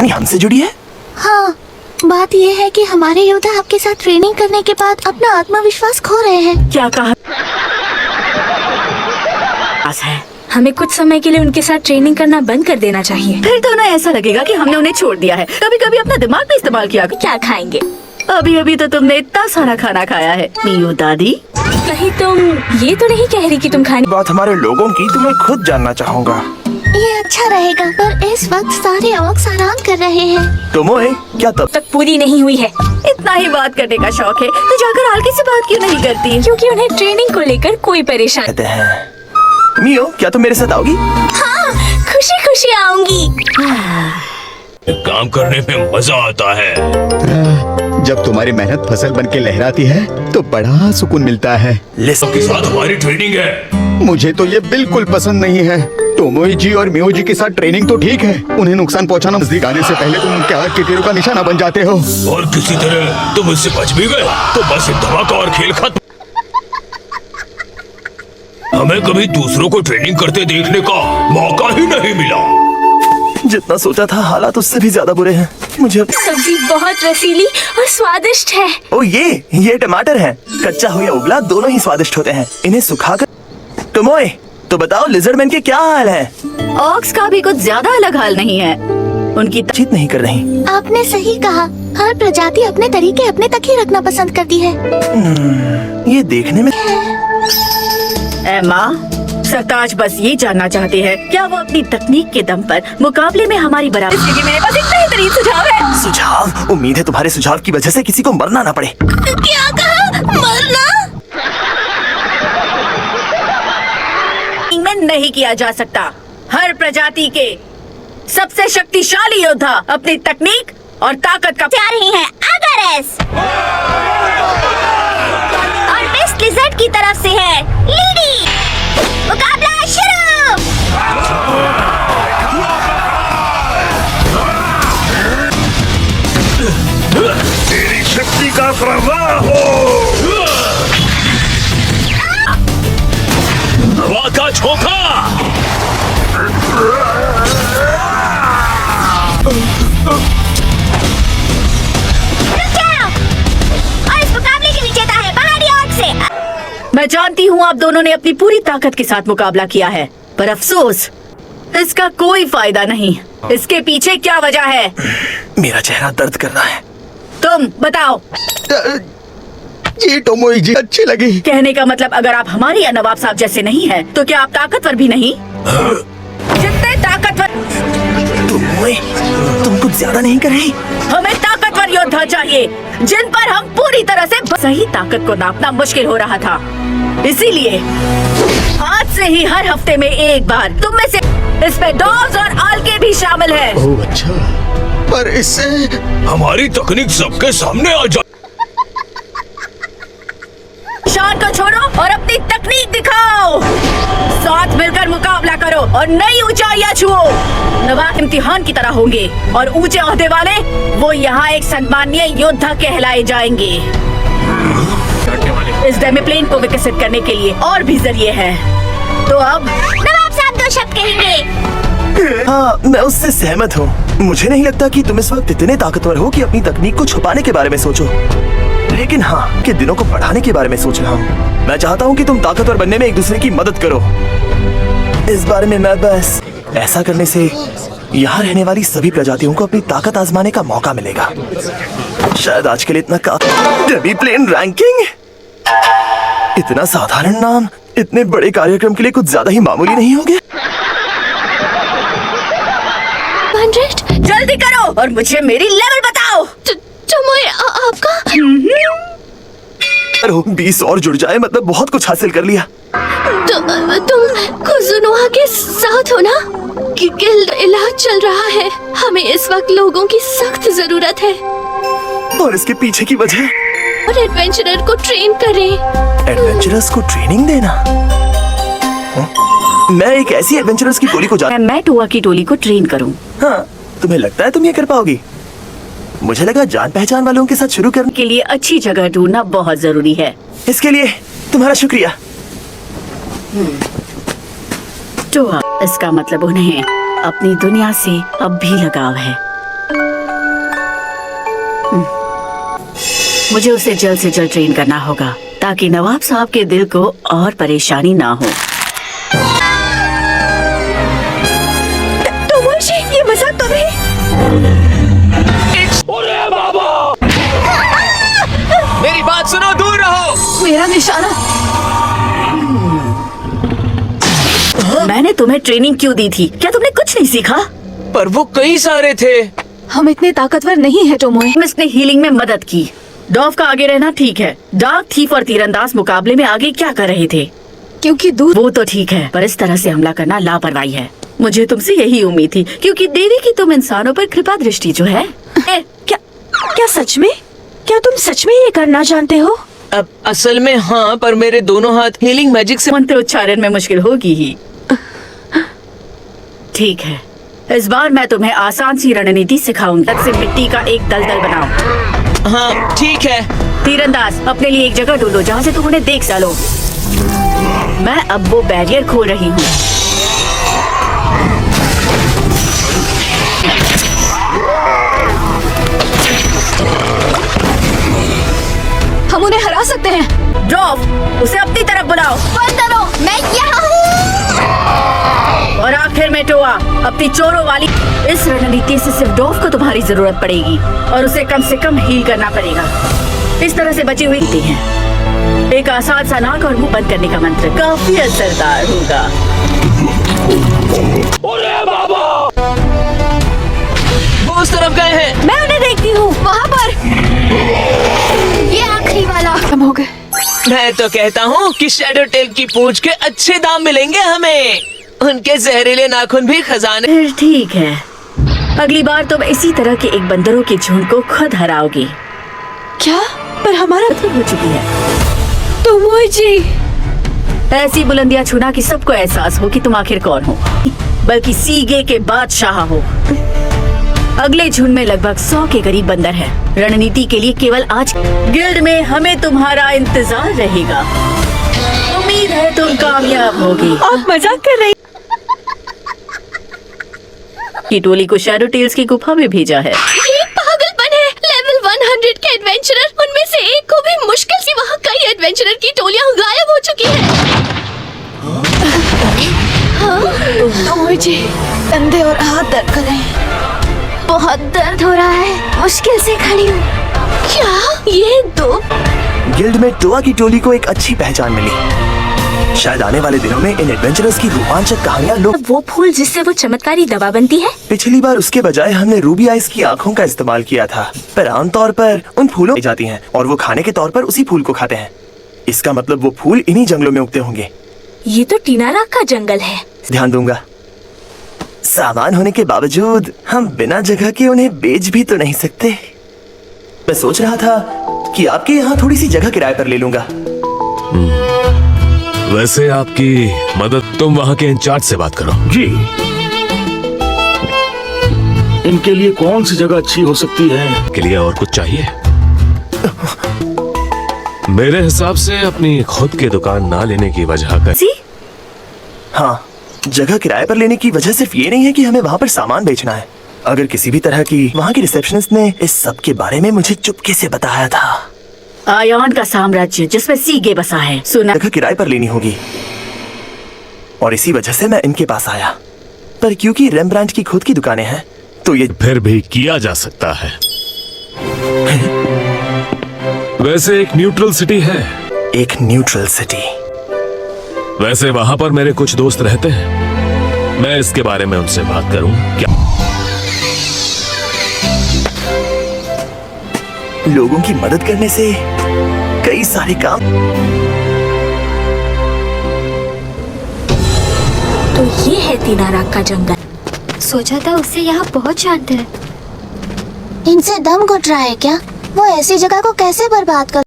हमसे जुड़ी है? हाँ, बात यह है कि हमारे योद्धा आपके साथ ट्रेनिंग करने के बाद अपना आत्मविश्वास खो रहे हैं। क्या कहा? है हमें कुछ समय के लिए उनके साथ ट्रेनिंग करना बंद कर देना चाहिए। फिर तो उन्हें ऐसा लगेगा कि हमने उन्हें छोड़ दिया है। कभी कभी अपना दिमाग भी इस्तेमाल किया। क्या खाएंगे? अभी अभी तो तुमने इतना सारा खाना खाया है मियो दादी। कहीं तुम ये तो नहीं कह रही कि तुम खाने बात हमारे लोगों की तुम्हें खुद जानना चाहूँगा। ये अच्छा रहेगा, पर इस वक्त सारे ऑक्स आराम कर रहे हैं। तुमोए क्या तब तक पूरी नहीं हुई है? इतना ही बात करने का शौक है तो जाकर आलकी से बात क्यों नहीं करती? क्योंकि उन्हें ट्रेनिंग को लेकर कोई परेशानी। कहते हैं मियो, क्या तुम मेरे साथ आओगी? हाँ, खुशी खुशी आऊंगी। काम करने में मजा आता है। जब तुम्हारी मेहनत फसल बन के लहराती है तो बड़ा सुकून मिलता है। के साथ हमारी ट्रेनिंग है। मुझे तो ये बिल्कुल पसंद नहीं है। टोमोई जी और मियो जी के साथ ट्रेनिंग तो ठीक है, उन्हें नुकसान पहुंचाना नजदीक आने से पहले तुम उनके हाथ के तीरों का निशाना बन जाते हो। और किसी तरह तुम उससे बच भी गए तो बस एक धमाका और खेल खत्म। हमें कभी दूसरों को ट्रेनिंग करते देखने का मौका ही नहीं मिला। जितना सोचा था हालात उससे भी ज्यादा बुरे हैं। मुझे सब्जी बहुत रसीली और स्वादिष्ट है। ओ ये टमाटर हैं। कच्चा हो या उबला दोनों ही स्वादिष्ट होते हैं। इन्हें सुखाकर तुमोए तो बताओ लिजर्डमैन के क्या हाल है? ऑक्स का भी कुछ ज्यादा अलग हाल नहीं है। उनकी चीत नहीं कर रही। आपने सही कहा, हर प्रजाति अपने तरीके अपने तक ही रखना पसंद करती है। ये देखने में एम्मा, सरताज बस ये जानना चाहते हैं क्या वो अपनी तकनीक के दम पर मुकाबले में हमारी बराबर। इसलिए मेरे पास एक बेहतरीन सुझाव है। सुझाव? उम्मीद है तुम्हारे सुझाव की वजह से किसी को मरना ना पड़े। क्या कहा? मरना? में नहीं किया जा सकता। हर प्रजाति के सबसे शक्तिशाली योद्धा अपनी तकनीक और ताकत का जा रही है अगरेस और बेस्ट लिजर्ड की तरफ से है लीडी। मुकाबला शुरू। तेरी शक्ति का प्रवाह हो। हवा का झोंका। और इस मुकाबले के विजेता है बाहरी ऑक्स से। मैं जानती हूँ आप दोनों ने अपनी पूरी ताकत के साथ मुकाबला किया है, पर अफसोस इसका कोई फायदा नहीं। इसके पीछे क्या वजह है? मेरा चेहरा दर्द कर रहा है। तुम बताओ। ये टोमोई जी अच्छी लगी। कहने का मतलब अगर आप हमारे या नवाब साहब जैसे नहीं हैं, तो क्या आप ताकतवर भी नहीं? जितने ताकतवर। तुम कुछ ज्यादा नहीं कर रही? हमें ताकतवर योद्धा चाहिए जिन पर हम पूरी तरह से सही ताकत को नापना मुश्किल हो रहा था। इसीलिए आज से ही हर हफ्ते में एक बार तुम में से इसमें डॉग्स और आलके भी शामिल है। ओह अच्छा, पर इससे हमारी तकनीक सबके सामने आ जा। शान को छोड़ो और अपनी तकनीक दिखाओ। साथ मिलकर मुकाबला करो और नई ऊंचाइयां छुओ। नवाब इम्तिहान की तरह होंगे और ऊंचे ओहदे वाले वो यहाँ एक सम्मानीय योद्धा कहलाए जाएंगे। इस डेमीप्लेन को विकसित करने के लिए और भी जरिए हैं। तो अब नवाब साहब दो शब्द कहेंगे। हाँ, मैं उससे सहमत हूँ। मुझे नहीं लगता कि तुम इस वक्त इतने ताकतवर हो कि अपनी तकनीक को छुपाने के बारे में सोचो, लेकिन हाँ कि दिनों को बढ़ाने के बारे में सोच रहा हूँ। मैं चाहता हूँ कि तुम ताकतवर बनने में एक दूसरे की मदद करो। इस बारे में मैं बस ऐसा करने से यहाँ रहने वाली सभी प्रजातियों को अपनी ताकत आजमाने का मौका मिलेगा। शायद आज के लिए इतना काफी। डेमीप्लेन रैंकिंग? इतना साधारण नाम इतने बड़े कार्यक्रम के लिए कुछ ज्यादा ही मामूली नहीं हो गया? 100? जल्दी करो और मुझे मेरी लेवल बताओ। टोमोई आपका 20 और जुड़ जाए मतलब बहुत कुछ हासिल कर लिया। तुम कुजुनोहा के साथ हो ना? गिल्ड इलाज चल रहा है। हमें इस वक्त लोगों की सख्त जरूरत है और इसके पीछे की वजह? और एडवेंचरर को ट्रेन करें। एडवेंचरर्स को ट्रेनिंग देना? मैं एक ऐसी एडवेंचरर्स की टोली को मैं टोआ की टोली को ट्रेन करूं। हाँ, तुम्हें लगता है तुम ये कर पाओगी? मुझे लगा जान पहचान वालों के साथ शुरू करने के लिए अच्छी जगह ढूंढना बहुत जरूरी है। इसके लिए तुम्हारा शुक्रिया। टोआ, इसका मतलब उन्हें अपनी दुनिया से अब भी लगाव है। मुझे उसे जल्द से जल्द ट्रेन करना होगा ताकि नवाब साहब के दिल को और परेशानी ना हो। तोमोजी, ये मजाक तो नहीं। मेरी बात सुनो, दूर रहो। मेरा निशाना। मैंने तुम्हें ट्रेनिंग क्यों दी थी? क्या तुमने कुछ नहीं सीखा? पर वो कई सारे थे। हम इतने ताकतवर नहीं है टोमोए। इसने हीलिंग में मदद की। डॉव का आगे रहना ठीक है। डार्क थीफ और तीरंदाज मुकाबले में आगे क्या कर रहे थे? क्योंकि दूर। वो तो ठीक है, पर इस तरह से हमला करना लापरवाही है। मुझे तुमसे यही उम्मीद थी, क्योंकि देवी की तुम इंसानों पर कृपा दृष्टि जो है। क्या सच में? क्या तुम सच में ये करना जानते हो? अब असल में हाँ, पर मेरे दोनों हाथ हीलिंग मैजिक से। मंत्र उच्चारण में मुश्किल होगी ही। ठीक है, इस बार मैं तुम्हें आसान सी रणनीति सिखाऊंगी। से मिट्टी का एक दलदल बनाओ। हाँ ठीक है। तीरंदाज, अपने लिए एक जगह ढूंढो जहाँ से तुम उन्हें देख सको। मैं अब वो बैरियर खोल रही हूँ। हम उन्हें हरा सकते हैं। ड्रॉप, उसे अपनी तरफ बुलाओ। बंदरो, मैं यहाँ हूँ। और आखिर में टोआ, अपनी चोरों वाली। इस रणनीति से सिर्फ डॉफ को तुम्हारी जरूरत पड़ेगी और उसे कम से कम हील करना पड़ेगा। इस तरह से बची हुई हैं। एक आसान सा नाक और मुंह बंद करने का मंत्र काफी असरदार होगा। वो उस तरफ गए हैं। मैं उन्हें देखती हूँ, वहाँ पर। ये आखिरी वाला। हम हो गए। मैं तो कहता हूँ कि शैडो टेल की पूंछ के अच्छे दाम मिलेंगे हमें। उनके जहरीले नाखून भी खजाने। फिर ठीक है, अगली बार तुम इसी तरह के एक बंदरों के झुंड को खुद हराओगे। क्या? पर हमारा हो चुकी है। तोमोजी, ऐसी बुलंदियां छूना कि सबको एहसास हो कि तुम आखिर कौन हो, बल्कि सीगे के बादशाह हो। अगले झुंड में लगभग 100 के करीब बंदर हैं। रणनीति के लिए केवल आज गिल्ड में हमें तुम्हारा इंतजार रहेगा। उम्मीद है तुम कामयाब होगी। आप मजाक कर रही। की टोली को शैडो टेल्स की गुफा में भेजा है। ये पागलपन है। लेवल 100 के एडवेंचरर, उनमें से एक को भी मुश्किल से वहाँ कई एडवेंचरर की टोलियाँ गायब हो चुकी हैं। तोमोजी, कंधे और हाथ दर्द कर रहे हैं। बहुत दर्द हो रहा है, मुश्किल से खड़ी हूँ। क्या ये दो? गिल्ड में टोआ की टोली को एक अच्छी पहचान मिली। शायद आने वाले दिनों में इन एडवेंचरर्स की रोमांचक कहानियां लोग। वो फूल जिससे वो चमत्कारी दवा बनती है। पिछली बार उसके बजाय हमने रूबी आइस की आंखों का इस्तेमाल किया था, पर आमतौर पर उन फूलों में जाती हैं और वो खाने के तौर पर उसी फूल को खाते हैं। इसका मतलब वो फूल इन्हीं जंगलों में उगते होंगे। ये तो टीनारा का जंगल है। ध्यान दूंगा। सामान होने के बावजूद हम बिना जगह के उन्हें बेच भी तो नहीं सकते। मैं सोच रहा था कि आपके यहाँ थोड़ी सी जगह किराए पर ले लूंगा। वैसे आपकी मदद, तुम वहाँ के इंचार्ज से बात करो। जी, इनके लिए कौन सी जगह अच्छी हो सकती है? के लिए और कुछ चाहिए? मेरे हिसाब से अपनी खुद की दुकान ना लेने की वजह का। हाँ, जगह किराए पर लेने की वजह सिर्फ ये नहीं है कि हमें वहाँ पर सामान बेचना है। अगर किसी भी तरह की वहाँ की रिसेप्शनिस्ट ने इस सब के बारे में मुझे चुपके से बताया था। आयान का साम्राज्य जिसमें सीगे बसा है, सुना। जगह किराए पर लेनी होगी और इसी वजह से मैं इनके पास आया। पर क्योंकि रेम्ब्रांट की खुद की दुकानें हैं तो ये फिर भी किया जा सकता है। वैसे एक न्यूट्रल सिटी है। एक न्यूट्रल सिटी। वैसे वहाँ पर मेरे कुछ दोस्त रहते हैं। मैं इसके बारे में उनसे बात करूं क्या? लोगों की मदद करने से कई सारे काम। तो ये है टीनारा का जंगल। सोचा था उससे यहाँ बहुत शांत है। इनसे दम घुट रहा है क्या? वो ऐसी जगह को कैसे बर्बाद कर